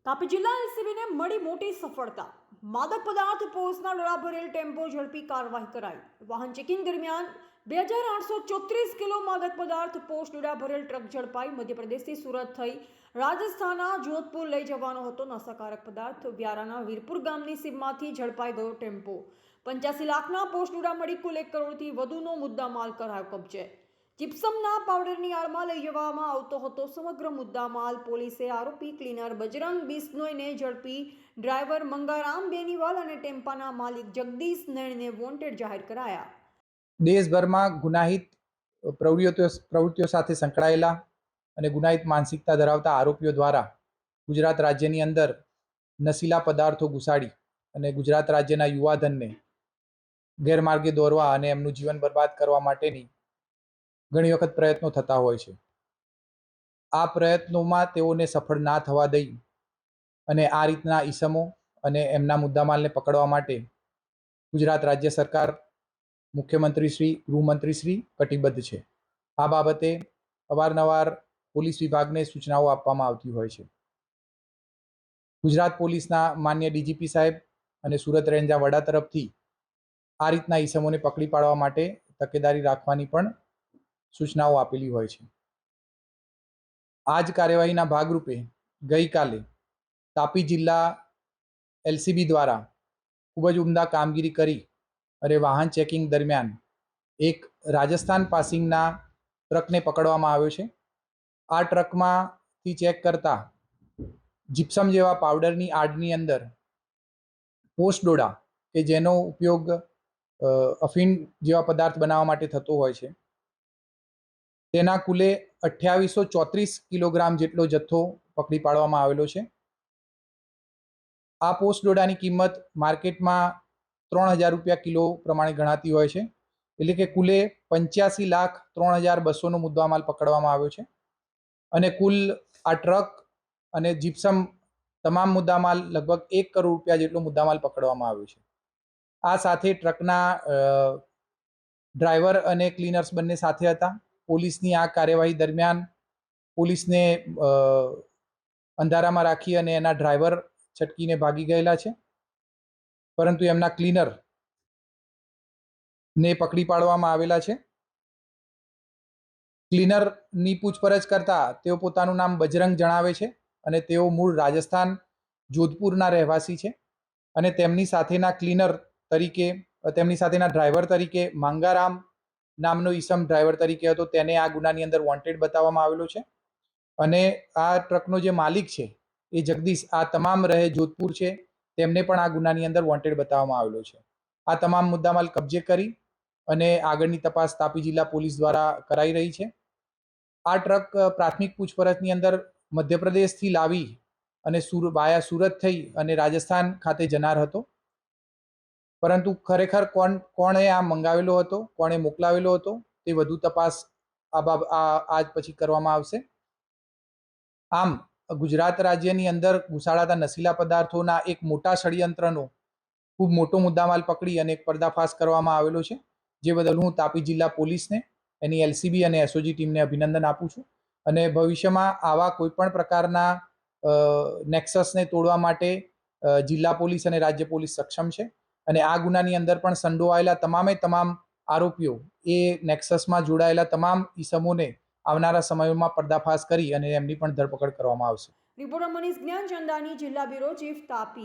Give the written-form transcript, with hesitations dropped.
તાપી જિલ્લા એલસીબીને મળી મોટી સફળતા. માદક પદાર્થ પોસના ડોળા ભરેલ ટેમ્પો ઝડપી કાર્યવાહી કરાઈ. વાહન ચેકિંગ દરમિયાન 2834 કિલો માદક પદાર્થ પોસ ડોળા ભરેલ ટ્રક ઝડપાઈ. મધ્યપ્રદેશથી સુરત થઈ રાજસ્થાનના જોધપુર લઈ જવાનો હતો નશાકારક પદાર્થ. વ્યારાના વીરપુર ગામની સીમમાંથી ઝડપાઈ ગયો ટેમ્પો. 85 લાખના પોસ ડોળા મળી કુલ 1 કરોડથી વધુનો મુદ્દામાલ કરાયો કબજે. જીપ્સમના પાવડરની આડમાં લઈ જવામાં આવતો હતો સમગ્ર મુદ્દામાલ. પોલીસે આરોપી ક્લીનર બજરંગ બિશ્નોઈને ઝડપી. ડ્રાઈવર મંગારામ બેનીવાલ અને ટેમ્પાના માલિક જગદીશ નૈણને વોન્ટેડ જાહેર કરાયા. દેશભરમાં ગુનાહિત પ્રવૃત્તિઓ સાથે સંકળાયેલા અને ગુનાહિત માનસિકતા ધરાવતા આરોપીઓ દ્વારા ગુજરાત રાજ્યની અંદર નશીલા પદાર્થો ઘુસાડી અને ગુજરાત રાજ્યના યુવાધનને ગેરમાર્ગે દોરવા અને એમનું જીવન બરબાદ કરવા માટેની ઘણી વખત પ્રયત્નો થતા હોય છે. આ પ્રયત્નોમાં તેઓને સફળ ના થવા દઈ અને આ રીતના ઈસમો અને એમના મુદ્દામાલને પકડવા માટે ગુજરાત રાજ્ય સરકાર, મુખ્યમંત્રી શ્રી, ગૃહમંત્રી શ્રી કટિબદ્ધ છે. આ બાબતે અવારનવાર પોલીસ વિભાગને સૂચનાઓ આપવામાં આવતી હોય છે. ગુજરાત પોલીસના માન્ય ડીજીપી સાહેબ અને સુરત રેન્જના વડા તરફથી આ રીતના ઈસમોને પકડી પાડવા માટે તકેદારી રાખવાની પણ સૂચનાઓ આપેલી હોય છે. આ જ કાર્યવાહીના ભાગરૂપે ગઈકાલે તાપી જિલ્લા એલસીબી દ્વારા ખૂબ જ ઉમદા કામગીરી કરી અને વાહન ચેકિંગ દરમિયાન એક રાજસ્થાન પાસિંગના ટ્રકને પકડવામાં આવ્યો છે. આ ટ્રકમાંથી ચેક કરતા જીપ્સમ જેવા પાવડરની આડની અંદર પોસ ડોડા કે જેનો ઉપયોગ અફીણ જેવા પદાર્થ બનાવવા માટે થતો હોય છે, તેના કુલે 2834 કિલોગ્રામ જેટલો જથ્થો પકડી પાડવામાં આવેલો છે. આ પોસ ડોડાની કિંમત માર્કેટમાં 3000 રૂપિયા કિલો પ્રમાણે ગણાતી હોય છે. એટલે કે કુલે 85,03,200નો મુદ્દામાલ પકડવામાં આવ્યો છે અને કુલ આ ટ્રક અને જીપ્સમ તમામ મુદ્દામાલ લગભગ 1 કરોડ રૂપિયા જેટલો મુદ્દામાલ પકડવામાં આવ્યો છે. આ સાથે ટ્રકના ડ્રાઈવર અને ક્લીનર્સ બંને સાથે હતા. પોલીસની આ કાર્યવાહી દરમિયાન પોલીસને અંધારામાં રાખી અને એના ડ્રાઈવર છટકીને ભાગી ગયેલા છે, પરંતુ એમના ક્લીનરને પકડી પાડવામાં આવેલા છે. ક્લીનરની પૂછપરછ કરતા તેઓ પોતાનું નામ બજરંગ જણાવે છે અને તેઓ મૂળ રાજસ્થાન જોધપુરના રહેવાસી છે અને તેમની સાથેના ડ્રાઈવર તરીકે માંગારામ નામનો ઈસમ ડ્રાઈવર તરીકે હતો. તેને આ ગુનાની અંદર વોન્ટેડ બતાવવામાં આવેલો છે અને આ ટ્રકનો જે માલિક છે એ જગદીશ, આ તમામ રહે જોધપુર છે, તેમને પણ આ ગુનાની અંદર વોન્ટેડ બતાવવામાં આવેલો છે. આ તમામ મુદ્દામાલ કબજે કરી અને આગળની તપાસ તાપી જિલ્લા પોલીસ દ્વારા કરાઈ રહી છે. આ ટ્રક પ્રાથમિક પૂછપરછની અંદર મધ્યપ્રદેશથી લાવી અને વાયા સુરત થઈ અને રાજસ્થાન ખાતે જનાર હતો, પરંતુ ખરેખર કોણે આ મંગાવેલો હતો, કોણે મોકલાવેલો હતો, તે વધુ તપાસ આજ પછી કરવામાં આવશે. આમ ગુજરાત રાજ્યની અંદર ઘુસાડાતા નશીલા પદાર્થોના એક મોટા ષડયંત્રનો ખૂબ મોટો મુદ્દામાલ પકડી અને એક પર્દાફાશ કરવામાં આવેલો છે, જે બદલ હું તાપી જિલ્લા પોલીસને, એની એલસીબી અને એસઓજી ટીમને અભિનંદન આપું છું અને ભવિષ્યમાં આવા કોઈપણ પ્રકારના નેક્સસને તોડવા માટે જિલ્લા પોલીસ અને રાજ્ય પોલીસ સક્ષમ છે અને આ ગુનાની અંદર પણ સંડોવાયેલા તમામ આરોપીઓ, એ નેક્સસમાં જોડાયેલા તમામ ઈસમોને આવનારા સમયોમાં પર્દાફાશ કરી અને એમની પણ ધરપકડ કરવામાં આવશે. રિપોર્ટર મનીષ જ્ઞાનચંદાની, જિલ્લા બ્યુરો ચીફ, તાપી.